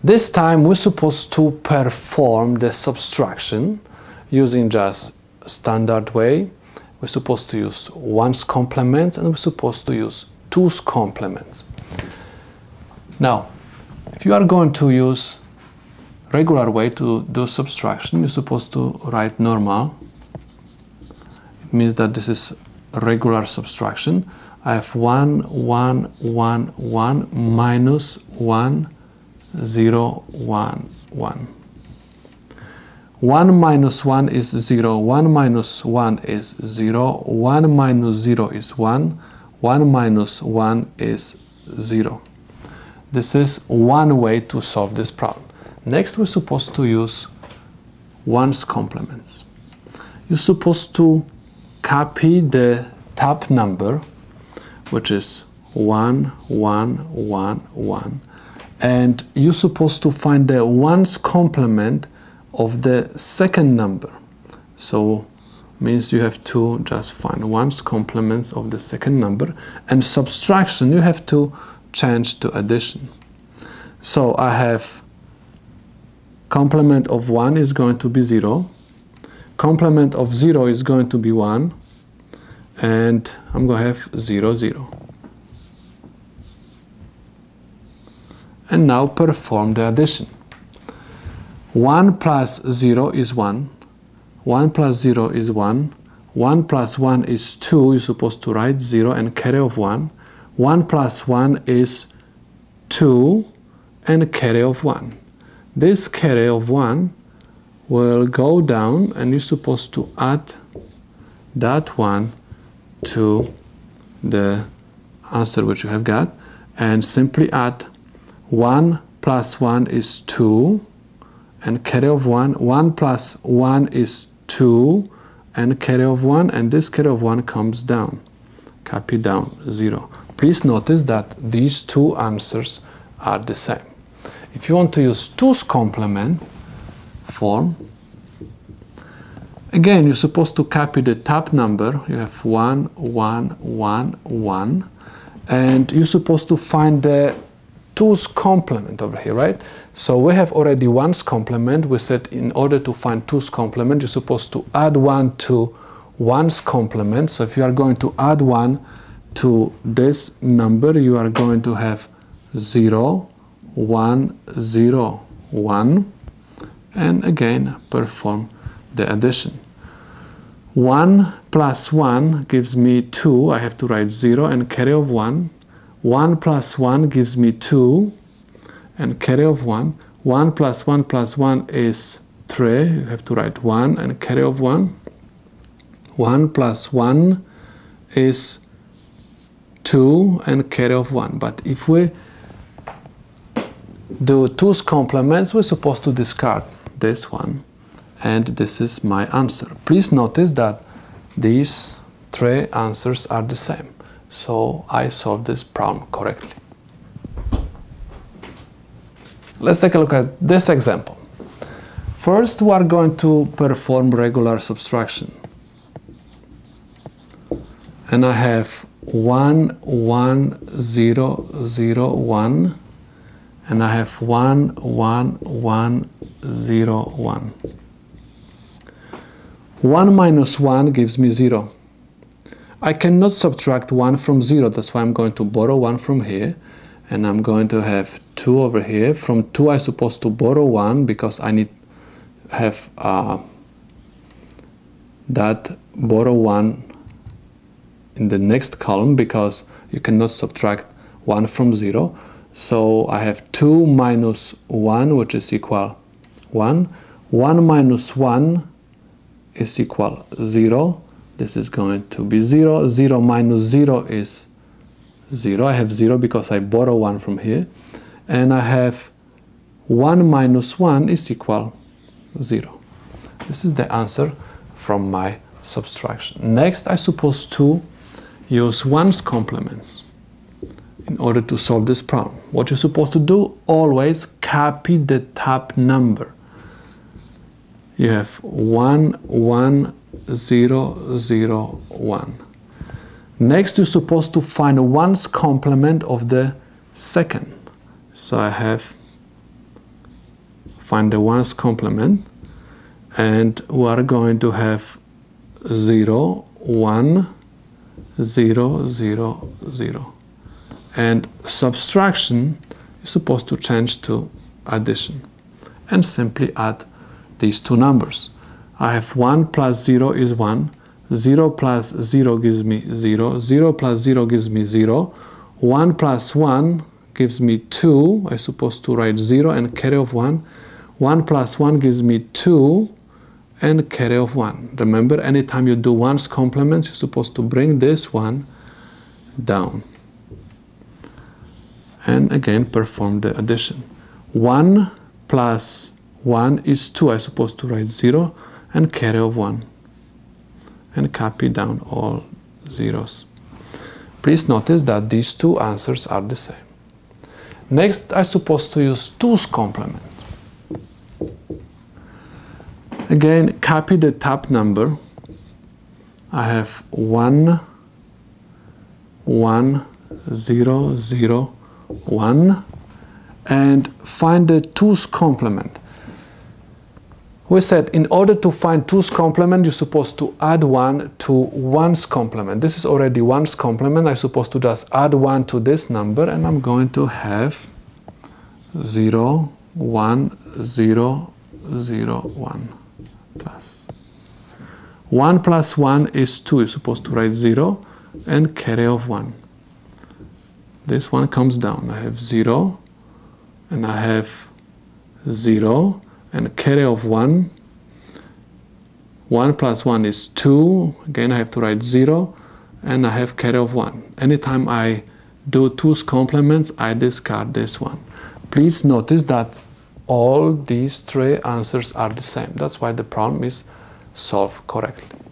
This time we're supposed to perform the subtraction using just standard way. We're supposed to use 1's complement and we're supposed to use 2's complement. Now, if you are going to use regular way to do subtraction, you're supposed to write normal. It means that this is regular subtraction. I have 1, 1, 1, 1 minus 1, 0, 1, 1. 1 minus 1 is 0, 1 minus 1 is 0, 1 minus 0 is 1, 1 minus 1 is 0. This is one way to solve this problem. Next, we're supposed to use 1's complements. You're supposed to copy the top number, which is 1, 1, 1, 1. And you're supposed to find the 1's complement of the second number. So means you have to just find 1's complements of the second number. And subtraction, you have to change to addition. So I have complement of 1 is going to be 0. Complement of 0 is going to be 1. And I'm going to have 0, 0. And now perform the addition. 1 plus 0 is 1. 1 plus 0 is 1. 1 plus 1 is 2. You're supposed to write 0 and carry of 1. 1 plus 1 is 2 and carry of 1. This carry of 1 will go down and you're supposed to add that 1 to the answer which you have got and simply add 1 plus 1 is 2 and carry of 1. 1 plus 1 is 2 and carry of 1, and this carry of 1 comes down. Copy down 0. Please notice that these two answers are the same. If you want to use 2's complement form, again you're supposed to copy the top number. You have 1, 1, 1, 1, and you're supposed to find the 2's complement over here, right? So we have already 1's complement. We said in order to find 2's complement, you're supposed to add 1 to 1's complement. So if you are going to add 1 to this number, you are going to have 0, 1, 0, 1, and again perform the addition. 1 plus 1 gives me 2. I have to write 0 and carry of 1. 1 plus 1 gives me 2 and carry of 1. 1 plus 1 plus 1 is 3. You have to write 1 and carry of 1. 1 plus 1 is 2 and carry of 1. But if we do 2's complements, we're supposed to discard this one. And this is my answer. Please notice that these three answers are the same. So I solved this problem correctly. Let's take a look at this example. First, we are going to perform regular subtraction. And I have 1, 1, 0, 0, 1. And I have 1, 1, 1, 0, 1. 1 minus 1 gives me 0. I cannot subtract 1 from 0, that's why I'm going to borrow 1 from here. And I'm going to have 2 over here. From 2 I'm supposed to borrow 1 because I need to have that borrow 1 in the next column because you cannot subtract 1 from 0. So I have 2 minus 1, which is equal 1. 1 minus 1 is equal 0. This is going to be 0. 0 minus 0 is 0. I have 0 because I borrow 1 from here. And I have 1 minus 1 is equal 0. This is the answer from my subtraction. Next, I'm supposed to use 1's complements in order to solve this problem. What you're supposed to do, always copy the top number. You have 1, 1, 0, 0, 1. Next, you're supposed to find 1's complement of the second. So I have find the 1's complement, and we are going to have 0, 1, 0, 0, 0. And subtraction is supposed to change to addition. And simply add these two numbers. I have 1 plus 0 is 1, 0 plus 0 gives me 0, 0 plus 0 gives me 0, 1 plus 1 gives me 2, I'm supposed to write 0 and carry of 1, 1 plus 1 gives me 2 and carry of 1. Remember, anytime you do 1's complements, you're supposed to bring this one down. And again, perform the addition. 1 plus 1 is 2, I'm supposed to write 0 and carry of 1. And copy down all zeros. Please notice that these two answers are the same. Next, I'm supposed to use 2's complement. Again, copy the top number. I have 1, 1, 0, 0, 1, and find the 2's complement. We said in order to find 2's complement, you're supposed to add 1 to 1's complement. This is already 1's complement. I'm supposed to just add 1 to this number, and I'm going to have 0, 1, 0, 0, 1 plus. 1 plus 1 is 2. You're supposed to write 0 and carry of 1. This one comes down. I have 0 and I have 0 and carry of 1. 1 plus 1 is 2. Again, I have to write 0 and I have carry of 1. Anytime I do 2's complements, I discard this one. Please notice that all these three answers are the same. That's why the problem is solved correctly.